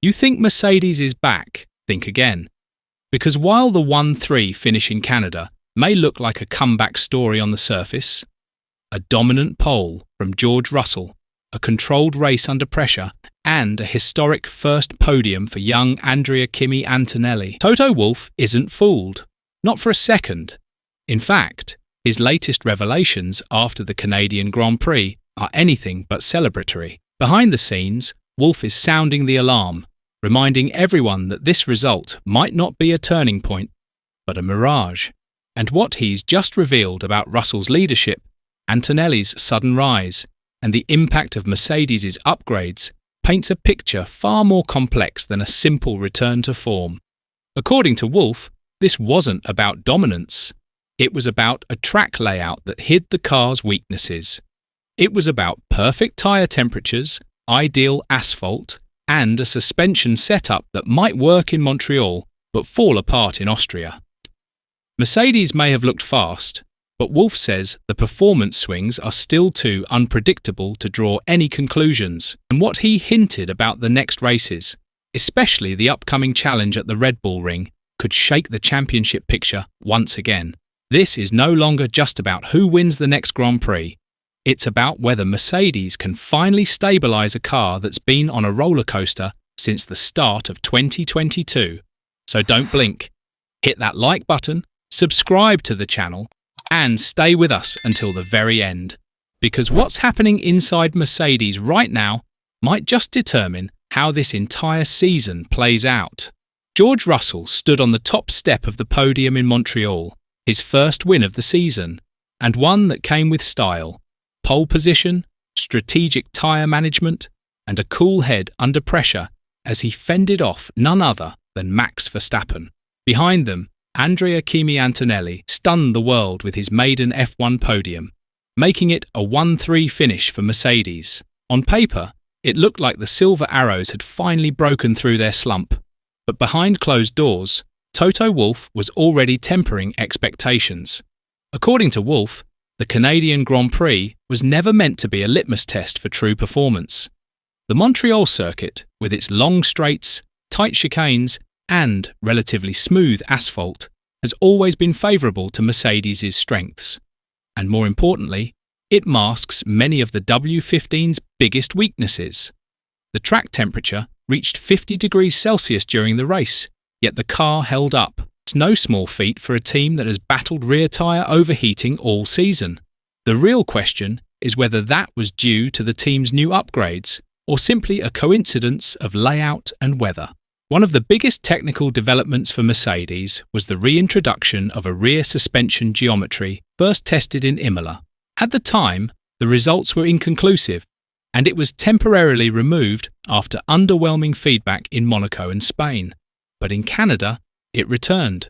You think Mercedes is back? Think again. Because while the 1-3 finish in Canada may look like a comeback story on the surface, a dominant pole from George Russell, a controlled race under pressure, and a historic first podium for young Andrea Kimi Antonelli, Toto Wolff isn't fooled. Not for a second. In fact, his latest revelations after the Canadian Grand Prix are anything but celebratory. Behind the scenes, Wolff is sounding the alarm, reminding everyone that this result might not be a turning point, but a mirage. And what he's just revealed about Russell's leadership, Antonelli's sudden rise, and the impact of Mercedes' upgrades paints a picture far more complex than a simple return to form. According to Wolff, this wasn't about dominance. It was about a track layout that hid the car's weaknesses. It was about perfect tyre temperatures, ideal asphalt, and a suspension setup that might work in Montreal but fall apart in Austria. Mercedes may have looked fast, but Wolff says the performance swings are still too unpredictable to draw any conclusions. And what he hinted about the next races, especially the upcoming challenge at the Red Bull Ring, could shake the championship picture once again. This is no longer just about who wins the next Grand Prix. It's about whether Mercedes can finally stabilise a car that's been on a roller coaster since the start of 2022. So don't blink. Hit that like button, subscribe to the channel, and stay with us until the very end. Because what's happening inside Mercedes right now might just determine how this entire season plays out. George Russell stood on the top step of the podium in Montreal, his first win of the season, and one that came with style. Pole position, strategic tyre management, and a cool head under pressure as he fended off none other than Max Verstappen. Behind them, Andrea Kimi Antonelli stunned the world with his maiden F1 podium, making it a 1-3 finish for Mercedes. On paper, it looked like the Silver Arrows had finally broken through their slump, but behind closed doors, Toto Wolff was already tempering expectations. According to Wolff, the Canadian Grand Prix was never meant to be a litmus test for true performance. The Montreal circuit, with its long straights, tight chicanes, and relatively smooth asphalt, has always been favourable to Mercedes' strengths. And more importantly, it masks many of the W15's biggest weaknesses. The track temperature reached 50 degrees Celsius during the race, yet the car held up. It's no small feat for a team that has battled rear tyre overheating all season. The real question is whether that was due to the team's new upgrades or simply a coincidence of layout and weather. One of the biggest technical developments for Mercedes was the reintroduction of a rear suspension geometry first tested in Imola. At the time, the results were inconclusive, and it was temporarily removed after underwhelming feedback in Monaco and Spain. But in Canada, it returned,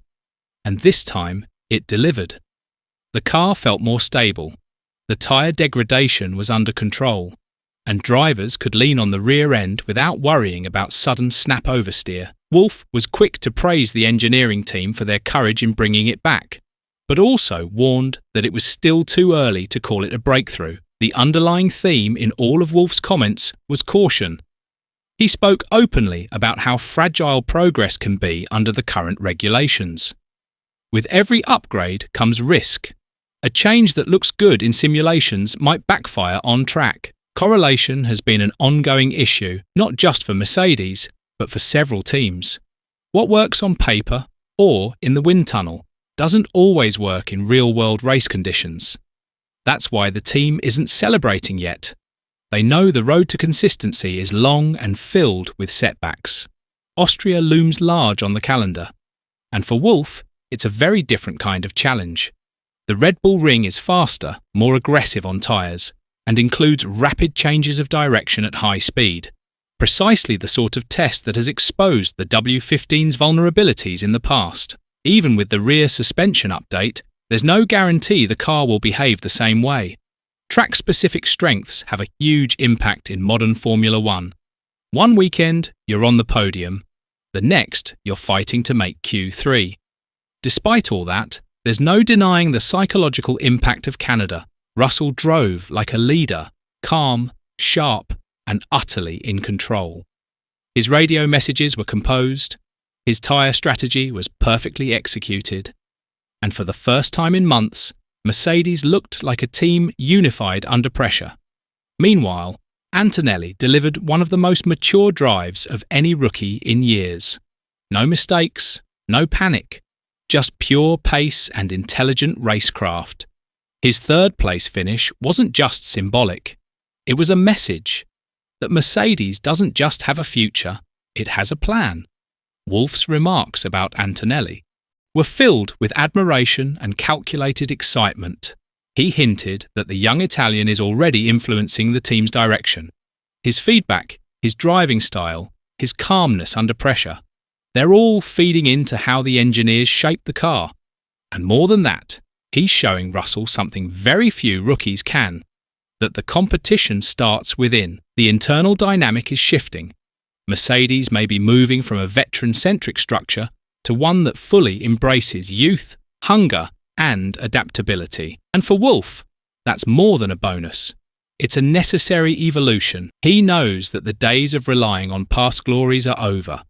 and this time it delivered. The car felt more stable, the tyre degradation was under control, and drivers could lean on the rear end without worrying about sudden snap oversteer. Wolff was quick to praise the engineering team for their courage in bringing it back, but also warned that it was still too early to call it a breakthrough. The underlying theme in all of Wolff's comments was caution. He spoke openly about how fragile progress can be under the current regulations. With every upgrade comes risk. A change that looks good in simulations might backfire on track. Correlation has been an ongoing issue, not just for Mercedes, but for several teams. What works on paper or in the wind tunnel doesn't always work in real-world race conditions. That's why the team isn't celebrating yet. They know the road to consistency is long and filled with setbacks. Austria looms large on the calendar. And for Wolff, it's a very different kind of challenge. The Red Bull Ring is faster, more aggressive on tyres, and includes rapid changes of direction at high speed. Precisely the sort of test that has exposed the W15's vulnerabilities in the past. Even with the rear suspension update, there's no guarantee the car will behave the same way. Track-specific strengths have a huge impact in modern Formula One. One weekend, you're on the podium. The next, you're fighting to make Q3. Despite all that, there's no denying the psychological impact of Canada. Russell drove like a leader, calm, sharp, and utterly in control. His radio messages were composed, his tyre strategy was perfectly executed, and for the first time in months, Mercedes looked like a team unified under pressure. Meanwhile, Antonelli delivered one of the most mature drives of any rookie in years. No mistakes, no panic, just pure pace and intelligent racecraft. His third-place finish wasn't just symbolic. It was a message that Mercedes doesn't just have a future, it has a plan. Wolff's remarks about Antonelli were filled with admiration and calculated excitement. He hinted that the young Italian is already influencing the team's direction. His feedback, his driving style, his calmness under pressure, they're all feeding into how the engineers shape the car. And more than that, he's showing Russell something very few rookies can, that the competition starts within. The internal dynamic is shifting. Mercedes may be moving from a veteran-centric structure to one that fully embraces youth, hunger, and adaptability. And for Wolff, that's more than a bonus. It's a necessary evolution. He knows that the days of relying on past glories are over.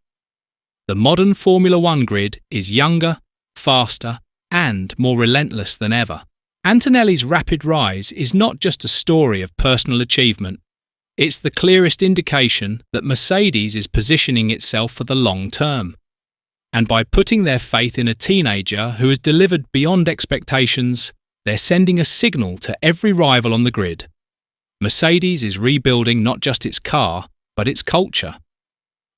The modern Formula One grid is younger, faster, and more relentless than ever. Antonelli's rapid rise is not just a story of personal achievement. It's the clearest indication that Mercedes is positioning itself for the long term. And by putting their faith in a teenager who has delivered beyond expectations, they're sending a signal to every rival on the grid. Mercedes is rebuilding not just its car, but its culture.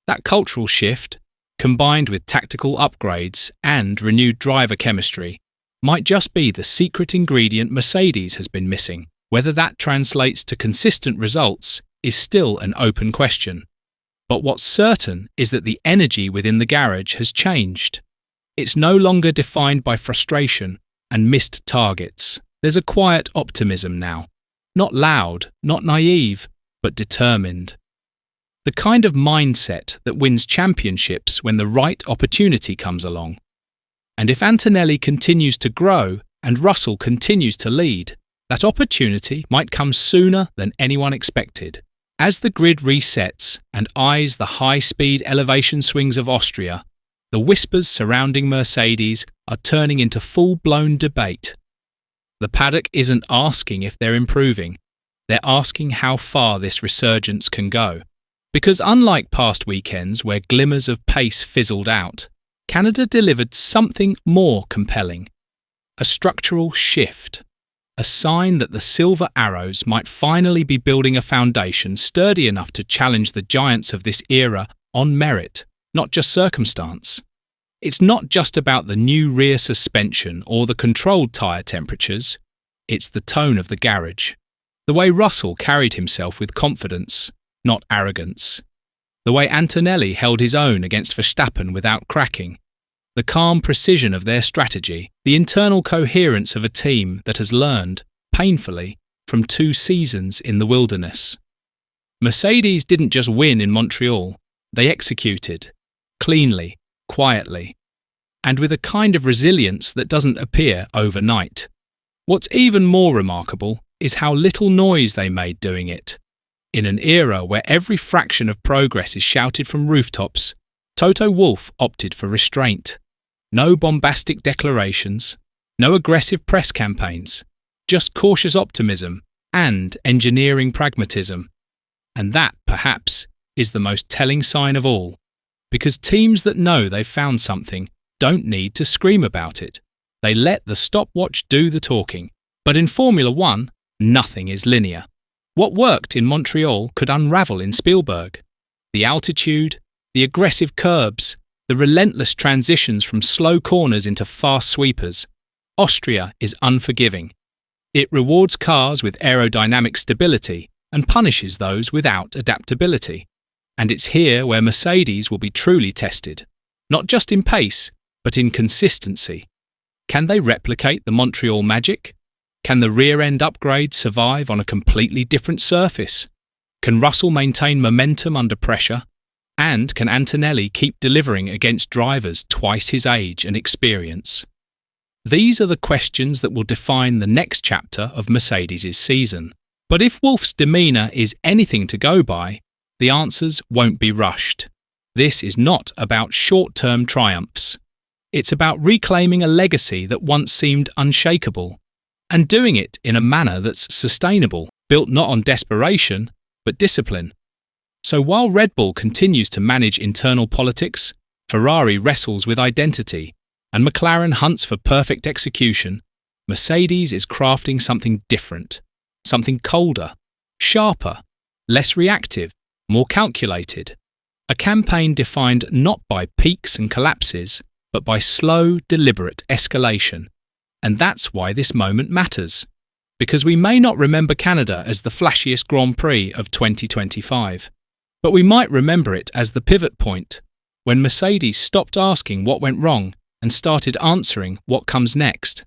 That cultural shift, combined with tactical upgrades and renewed driver chemistry, might just be the secret ingredient Mercedes has been missing. Whether that translates to consistent results is still an open question. But what's certain is that the energy within the garage has changed. It's no longer defined by frustration and missed targets. There's a quiet optimism now. Not loud, not naive, but determined. The kind of mindset that wins championships when the right opportunity comes along. And if Antonelli continues to grow and Russell continues to lead, that opportunity might come sooner than anyone expected. As the grid resets and eyes the high-speed elevation swings of Austria, the whispers surrounding Mercedes are turning into full-blown debate. The paddock isn't asking if they're improving, they're asking how far this resurgence can go. Because unlike past weekends where glimmers of pace fizzled out, Canada delivered something more compelling. A structural shift. A sign that the Silver Arrows might finally be building a foundation sturdy enough to challenge the giants of this era on merit, not just circumstance. It's not just about the new rear suspension or the controlled tyre temperatures, it's the tone of the garage. The way Russell carried himself with confidence, not arrogance. The way Antonelli held his own against Verstappen without cracking. The calm precision of their strategy, the internal coherence of a team that has learned, painfully, from 2 seasons in the wilderness. Mercedes didn't just win in Montreal, they executed, cleanly, quietly, and with a kind of resilience that doesn't appear overnight. What's even more remarkable is how little noise they made doing it. In an era where every fraction of progress is shouted from rooftops, Toto Wolff opted for restraint. No bombastic declarations, no aggressive press campaigns, just cautious optimism and engineering pragmatism. And that, perhaps, is the most telling sign of all, because teams that know they've found something don't need to scream about it. They let the stopwatch do the talking. But in Formula One, nothing is linear. What worked in Montreal could unravel in Spielberg. The altitude, the aggressive curbs, the relentless transitions from slow corners into fast sweepers. Austria is unforgiving. It rewards cars with aerodynamic stability and punishes those without adaptability. And it's here where Mercedes will be truly tested, not just in pace, but in consistency. Can they replicate the Montreal magic? Can the rear-end upgrade survive on a completely different surface? Can Russell maintain momentum under pressure? And can Antonelli keep delivering against drivers twice his age and experience? These are the questions that will define the next chapter of Mercedes' season. But if Wolff's demeanour is anything to go by, the answers won't be rushed. This is not about short-term triumphs. It's about reclaiming a legacy that once seemed unshakable, and doing it in a manner that's sustainable, built not on desperation, but discipline. So while Red Bull continues to manage internal politics, Ferrari wrestles with identity, and McLaren hunts for perfect execution, Mercedes is crafting something different, something colder, sharper, less reactive, more calculated. A campaign defined not by peaks and collapses, but by slow, deliberate escalation. And that's why this moment matters. Because we may not remember Canada as the flashiest Grand Prix of 2025, but we might remember it as the pivot point, when Mercedes stopped asking what went wrong and started answering what comes next.